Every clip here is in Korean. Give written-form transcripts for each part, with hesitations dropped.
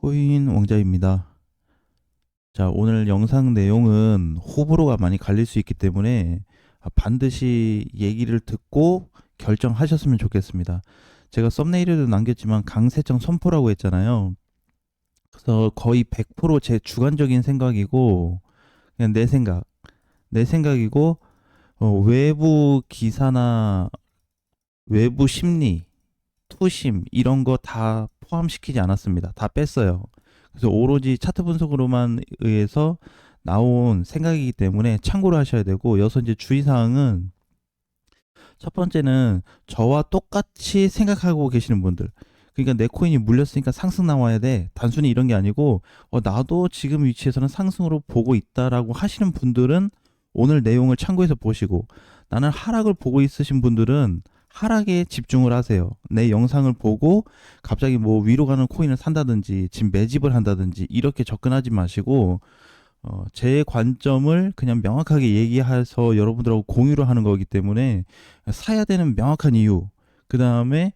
코인 왕자입니다. 자, 오늘 영상 내용은 호불호가 많이 갈릴 수 있기 때문에 반드시 얘기를 듣고 결정하셨으면 좋겠습니다. 제가 썸네일에도 남겼지만 강세장 선포라고 했잖아요. 그래서 거의 100%제 주관적인 생각이고, 그냥 내 생각이고, 외부 기사나 외부 심리, 투심 이런 거 다 포함시키지 않았습니다. 다 뺐어요. 그래서 오로지 차트 분석으로만 의해서 나온 생각이기 때문에 참고를 하셔야 되고, 여기서 이제 주의사항은 첫 번째는 저와 똑같이 생각하고 계시는 분들, 그러니까 내 코인이 물렸으니까 상승 나와야 돼, 단순히 이런 게 아니고 나도 지금 위치에서는 상승으로 보고 있다라고 하시는 분들은 오늘 내용을 참고해서 보시고, 나는 하락을 보고 있으신 분들은 하락에 집중을 하세요. 내 영상을 보고 갑자기 뭐 위로 가는 코인을 산다든지 지금 매집을 한다든지 이렇게 접근하지 마시고, 제 관점을 그냥 명확하게 얘기해서 여러분들하고 공유를 하는 거기 때문에 사야 되는 명확한 이유, 그 다음에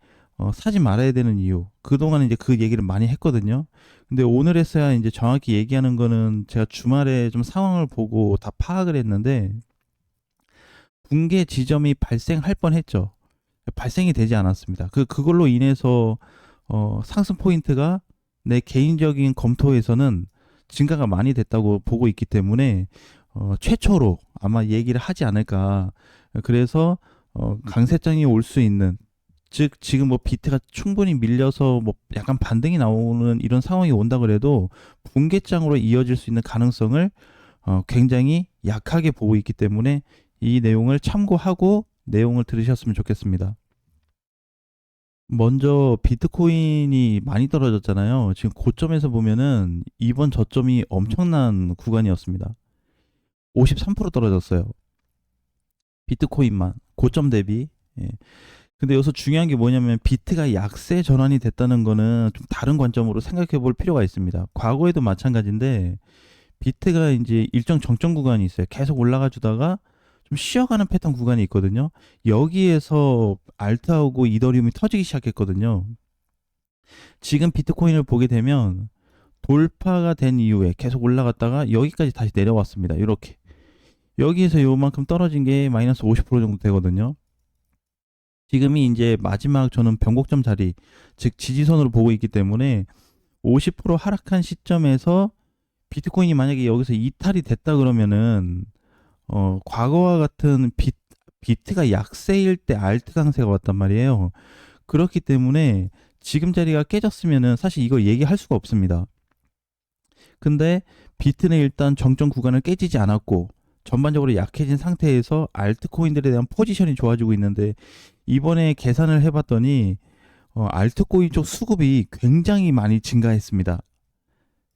사지 말아야 되는 이유, 그동안 이제 그 얘기를 많이 했거든요. 근데 오늘 했어야 이제 정확히 얘기하는 거는, 제가 주말에 좀 상황을 보고 다 파악을 했는데 붕괴 지점이 발생할 뻔했죠. 발생이 되지 않았습니다. 그걸로 인해서 상승 포인트가 내 개인적인 검토에서는 증가가 많이 됐다고 보고 있기 때문에 최초로 아마 얘기를 하지 않을까. 그래서 강세장이 올 수 있는, 즉 지금 뭐 비트가 충분히 밀려서 뭐 약간 반등이 나오는 이런 상황이 온다 그래도 붕괴장으로 이어질 수 있는 가능성을 굉장히 약하게 보고 있기 때문에 이 내용을 참고하고 내용을 들으셨으면 좋겠습니다. 먼저 비트코인이 많이 떨어졌잖아요. 지금 고점에서 보면은 이번 저점이 엄청난 구간이었습니다. 53% 떨어졌어요. 비트코인만 고점 대비. 예. 근데 여기서 중요한 게 뭐냐면, 비트가 약세 전환이 됐다는 거는 좀 다른 관점으로 생각해 볼 필요가 있습니다. 과거에도 마찬가지인데 비트가 이제 일정 정점 구간이 있어요. 계속 올라가 주다가 좀 쉬어가는 패턴 구간이 있거든요. 여기에서 알트하고 이더리움이 터지기 시작했거든요. 지금 비트코인을 보게 되면 돌파가 된 이후에 계속 올라갔다가 여기까지 다시 내려왔습니다. 이렇게 여기에서 요만큼 떨어진 게 마이너스 50% 정도 되거든요. 지금이 이제 마지막 저는 변곡점 자리, 즉 지지선으로 보고 있기 때문에 50% 하락한 시점에서 비트코인이 만약에 여기서 이탈이 됐다 그러면은 과거와 같은 비트가 약세일 때 알트 강세가 왔단 말이에요. 그렇기 때문에 지금 자리가 깨졌으면은 사실 이거 얘기할 수가 없습니다. 근데 비트는 일단 정점 구간을 깨지지 않았고 전반적으로 약해진 상태에서 알트코인들에 대한 포지션이 좋아지고 있는데, 이번에 계산을 해봤더니 알트코인 쪽 수급이 굉장히 많이 증가했습니다.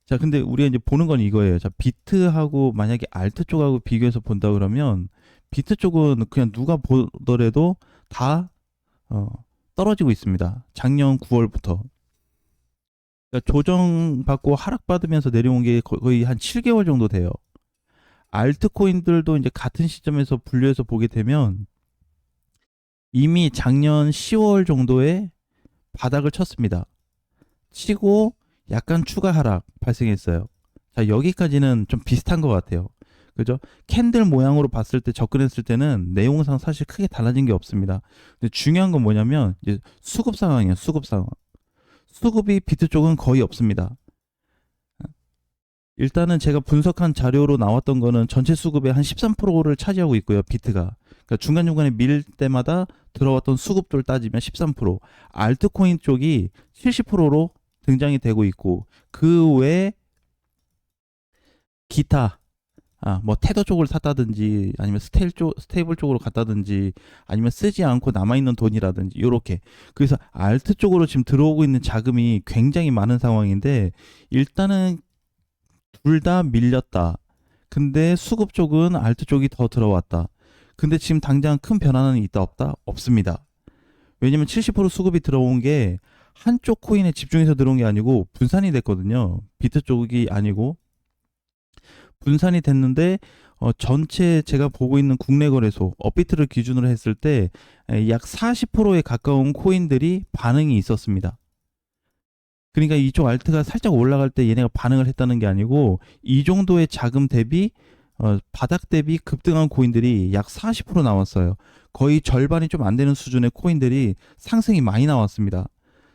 자, 근데 우리가 이제 보는 건 이거예요. 자, 비트하고 만약에 알트 쪽하고 비교해서 본다 그러면 비트 쪽은 그냥 누가 보더라도 다 떨어지고 있습니다. 작년 9월부터. 그러니까 조정받고 하락받으면서 내려온 게 거의 한 7개월 정도 돼요. 알트코인들도 이제 같은 시점에서 분류해서 보게 되면 이미 작년 10월 정도에 바닥을 쳤습니다. 치고 약간 추가 하락 발생했어요. 자, 여기까지는 좀 비슷한 것 같아요. 그죠? 캔들 모양으로 봤을 때, 접근했을 때는 내용상 사실 크게 달라진 게 없습니다. 근데 중요한 건 뭐냐면 이제 수급 상황이에요. 수급 상황. 수급이 비트 쪽은 거의 없습니다. 일단은 제가 분석한 자료로 나왔던 거는 전체 수급의 한 13%를 차지하고 있고요. 비트가. 그러니까 중간중간에 밀 때마다 들어왔던 수급들 따지면 13%, 알트코인 쪽이 70%로 등장이 되고 있고, 그 외에 기타, 뭐 테더 쪽을 샀다든지 아니면 스테이블 쪽으로 갔다든지 아니면 쓰지 않고 남아있는 돈이라든지 요렇게, 그래서 알트 쪽으로 지금 들어오고 있는 자금이 굉장히 많은 상황인데, 일단은 둘 다 밀렸다. 근데 수급 쪽은 알트 쪽이 더 들어왔다. 근데 지금 당장 큰 변화는 있다 없다? 없습니다. 왜냐면 70% 수급이 들어온 게 한쪽 코인에 집중해서 들어온 게 아니고 분산이 됐거든요. 비트 쪽이 아니고 분산이 됐는데, 전체 제가 보고 있는 국내 거래소 업비트를 기준으로 했을 때 약 40%에 가까운 코인들이 반응이 있었습니다. 그러니까 이쪽 알트가 살짝 올라갈 때 얘네가 반응을 했다는 게 아니고 이 정도의 자금 대비 바닥 대비 급등한 코인들이 약 40% 나왔어요. 거의 절반이 좀 안 되는 수준의 코인들이 상승이 많이 나왔습니다.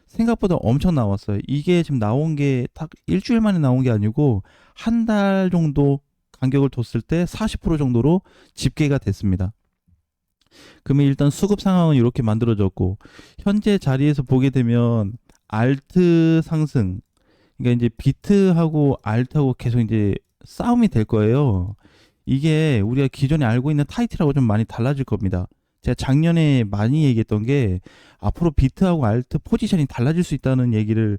생각보다 엄청 나왔어요. 이게 지금 나온 게 딱 일주일 만에 나온 게 아니고 한 달 정도 간격을 뒀을 때 40% 정도로 집계가 됐습니다. 그러면 일단 수급 상황은 이렇게 만들어졌고 현재 자리에서 보게 되면 알트 상승, 그러니까 이제 비트하고 알트하고 계속 이제 싸움이 될 거예요. 이게 우리가 기존에 알고 있는 타이틀하고 좀 많이 달라질 겁니다. 제가 작년에 많이 얘기했던 게 앞으로 비트하고 알트 포지션이 달라질 수 있다는 얘기를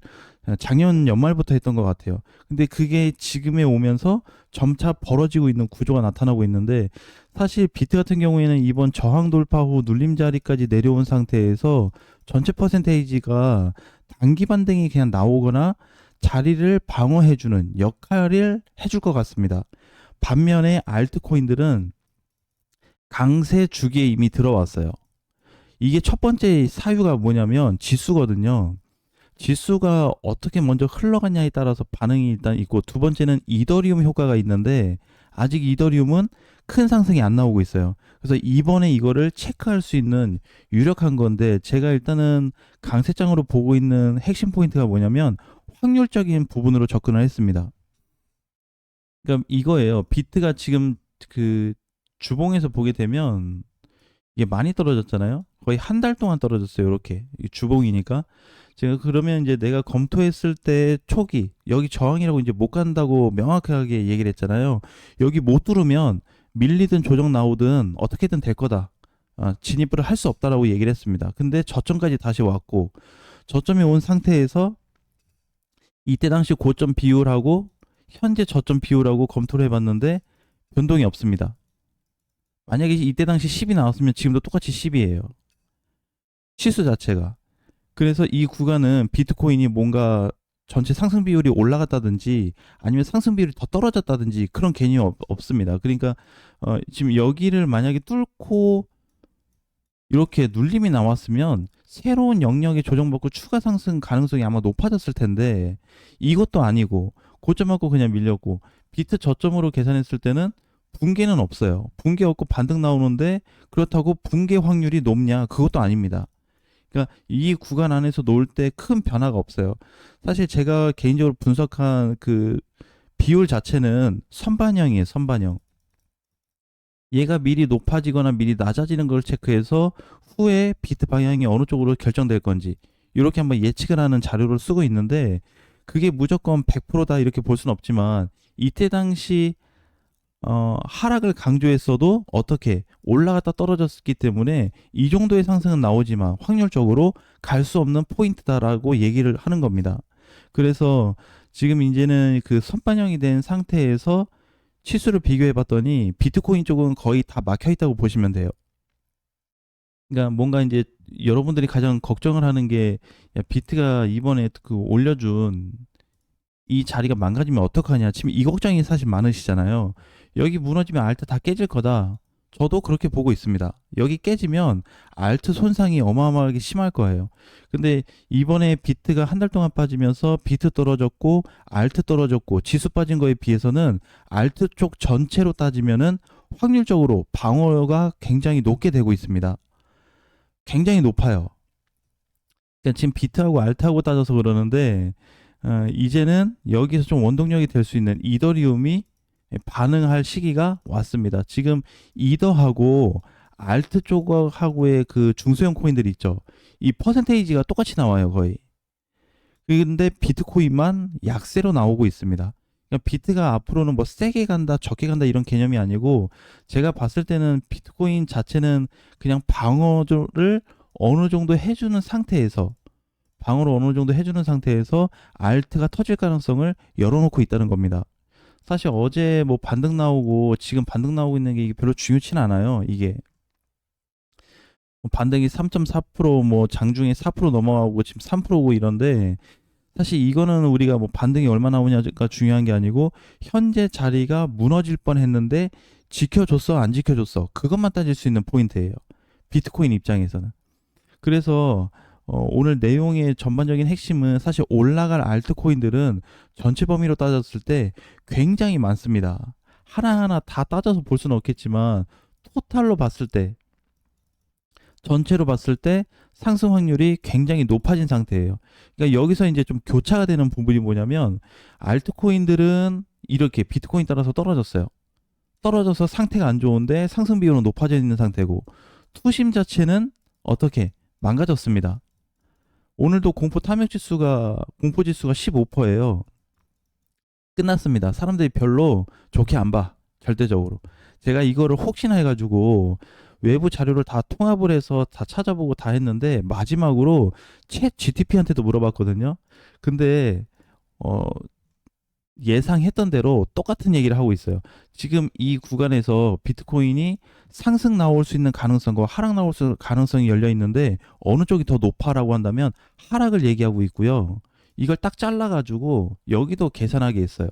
작년 연말부터 했던 것 같아요. 근데 그게 지금에 오면서 점차 벌어지고 있는 구조가 나타나고 있는데 사실 비트 같은 경우에는 이번 저항 돌파 후 눌림 자리까지 내려온 상태에서 전체 퍼센테이지가 단기 반등이 그냥 나오거나 자리를 방어해주는 역할을 해줄 것 같습니다. 반면에 알트코인들은 강세 주기에 이미 들어왔어요. 이게 첫 번째 사유가 뭐냐면 지수거든요. 지수가 어떻게 먼저 흘러갔냐에 따라서 반응이 일단 있고 두 번째는 이더리움 효과가 있는데 아직 이더리움은 큰 상승이 안 나오고 있어요. 그래서 이번에 이거를 체크할 수 있는 유력한 건데 제가 일단은 강세장으로 보고 있는 핵심 포인트가 뭐냐면 확률적인 부분으로 접근을 했습니다. 그러니까 이거예요. 비트가 지금 그 주봉에서 보게 되면 이게 많이 떨어졌잖아요. 거의 한 달 동안 떨어졌어요. 이렇게 주봉이니까 제가 그러면 이제 내가 검토했을 때 초기 여기 저항이라고 이제 못 간다고 명확하게 얘기를 했잖아요. 여기 못 뚫으면 밀리든 조정 나오든 어떻게든 될 거다. 진입을 할 수 없다라고 얘기를 했습니다. 근데 저점까지 다시 왔고 저점이 온 상태에서 이때 당시 고점 비율하고 현재 저점 비율하고 검토를 해봤는데 변동이 없습니다. 만약에 이때 당시 10이 나왔으면 지금도 똑같이 10이에요. 치수 자체가. 그래서 이 구간은 비트코인이 뭔가 전체 상승 비율이 올라갔다든지 아니면 상승 비율이 더 떨어졌다든지 그런 개념이 없습니다. 그러니까 지금 여기를 만약에 뚫고 이렇게 눌림이 나왔으면 새로운 영역에 조정받고 추가 상승 가능성이 아마 높아졌을 텐데 이것도 아니고 고점하고 그냥 밀렸고 비트 저점으로 계산했을 때는 붕괴는 없어요. 붕괴 없고 반등 나오는데 그렇다고 붕괴 확률이 높냐? 그것도 아닙니다. 그러니까 이 구간 안에서 놓을 때 큰 변화가 없어요. 사실 제가 개인적으로 분석한 그 비율 자체는 선반영이에요. 선반영. 얘가 미리 높아지거나 미리 낮아지는 걸 체크해서 후에 비트 방향이 어느 쪽으로 결정될 건지 이렇게 한번 예측을 하는 자료를 쓰고 있는데 그게 무조건 100%다 이렇게 볼 수는 없지만 이때 당시 하락을 강조했어도 어떻게 올라갔다 떨어졌기 때문에 이 정도의 상승은 나오지만 확률적으로 갈 수 없는 포인트다라고 얘기를 하는 겁니다. 그래서 지금 이제는 그 선반영이 된 상태에서 치수를 비교해 봤더니 비트코인 쪽은 거의 다 막혀 있다고 보시면 돼요. 그러니까 뭔가 이제 여러분들이 가장 걱정을 하는 게 야, 비트가 이번에 그 올려준 이 자리가 망가지면 어떡하냐. 지금 이 걱정이 사실 많으시잖아요. 여기 무너지면 알트 다 깨질 거다. 저도 그렇게 보고 있습니다. 여기 깨지면 알트 손상이 어마어마하게 심할 거예요. 근데 이번에 비트가 한 달 동안 빠지면서 비트 떨어졌고 알트 떨어졌고 지수 빠진 거에 비해서는 알트 쪽 전체로 따지면은 확률적으로 방어가 굉장히 높게 되고 있습니다. 굉장히 높아요. 그러니까 지금 비트하고 알트하고 따져서 그러는데 이제는 여기서 좀 원동력이 될 수 있는 이더리움이 반응할 시기가 왔습니다. 지금 이더하고 알트 쪽하고의 그 중소형 코인들이 있죠. 이 퍼센테이지가 똑같이 나와요, 거의. 근데 비트코인만 약세로 나오고 있습니다. 그러니까 비트가 앞으로는 뭐 세게 간다, 적게 간다 이런 개념이 아니고 제가 봤을 때는 비트코인 자체는 그냥 방어를 어느 정도 해주는 상태에서 방어를 어느 정도 해주는 상태에서 알트가 터질 가능성을 열어놓고 있다는 겁니다. 사실 어제 뭐 반등 나오고 지금 반등 나오고 있는 게 이게 별로 중요치는 않아요. 이게 반등이 3.4%뭐 장중에 4% 넘어가고 지금 3%고 이런데 사실 이거는 우리가 뭐 반등이 얼마 나오냐가 중요한 게 아니고 현재 자리가 무너질 뻔했는데 지켜줬어 안 지켜줬어 그것만 따질 수 있는 포인트예요. 비트코인 입장에서는. 그래서 오늘 내용의 전반적인 핵심은 사실 올라갈 알트코인들은 전체 범위로 따졌을 때 굉장히 많습니다. 하나하나 다 따져서 볼 수는 없겠지만 토탈로 봤을 때 전체로 봤을 때 상승 확률이 굉장히 높아진 상태예요. 그러니까 여기서 이제 좀 교차가 되는 부분이 뭐냐면 알트코인들은 이렇게 비트코인 따라서 떨어졌어요. 떨어져서 상태가 안 좋은데 상승 비율은 높아져 있는 상태고 투심 자체는 어떻게 망가졌습니다. 오늘도 공포 지수가 15%예요. 끝났습니다. 사람들이 별로 좋게 안 봐. 절대적으로. 제가 이거를 혹시나 해가지고 외부 자료를 다 통합을 해서 다 찾아보고 다 했는데 마지막으로 챗 GTP한테도 물어봤거든요. 근데 어, 예상했던 대로 똑같은 얘기를 하고 있어요. 지금 이 구간에서 비트코인이 상승 나올 수 있는 가능성과 하락 나올 수 있는 가능성이 열려 있는데 어느 쪽이 더 높아라고 한다면 하락을 얘기하고 있고요. 이걸 딱 잘라가지고 여기도 계산하게 했어요.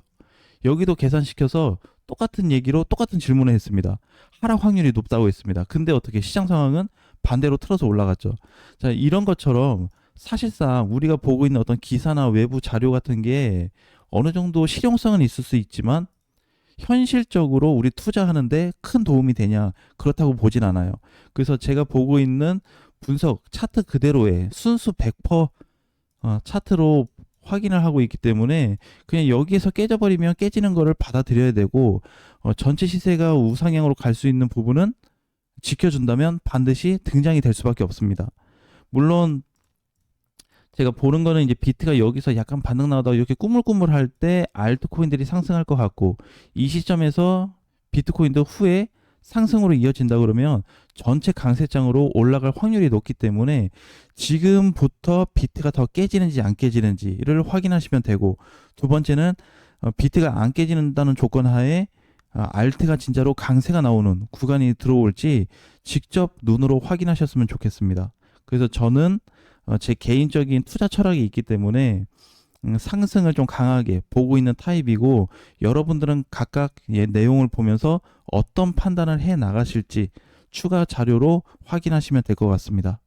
여기도 계산시켜서 똑같은 얘기로 똑같은 질문을 했습니다. 하락 확률이 높다고 했습니다. 근데 어떻게 시장 상황은 반대로 틀어서 올라갔죠. 자, 이런 것처럼 사실상 우리가 보고 있는 어떤 기사나 외부 자료 같은 게 어느 정도 실용성은 있을 수 있지만 현실적으로 우리 투자하는데 큰 도움이 되냐? 그렇다고 보진 않아요. 그래서 제가 보고 있는 분석 차트 그대로의 순수 100% 차트로 확인을 하고 있기 때문에 그냥 여기에서 깨져버리면 깨지는 거를 받아들여야 되고 전체 시세가 우상향으로 갈 수 있는 부분은 지켜준다면 반드시 등장이 될 수밖에 없습니다. 물론 제가 보는 거는 이제 비트가 여기서 약간 반등 나오다가 이렇게 꾸물꾸물할 때 알트코인들이 상승할 것 같고 이 시점에서 비트코인도 후에 상승으로 이어진다 그러면 전체 강세장으로 올라갈 확률이 높기 때문에 지금부터 비트가 더 깨지는지 안 깨지는지를 확인하시면 되고 두 번째는 비트가 안 깨진다는 조건 하에 알트가 진짜로 강세가 나오는 구간이 들어올지 직접 눈으로 확인하셨으면 좋겠습니다. 그래서 저는 제 개인적인 투자 철학이 있기 때문에 상승을 좀 강하게 보고 있는 타입이고 여러분들은 각각 내용을 보면서 어떤 판단을 해 나가실지 추가 자료로 확인하시면 될 것 같습니다.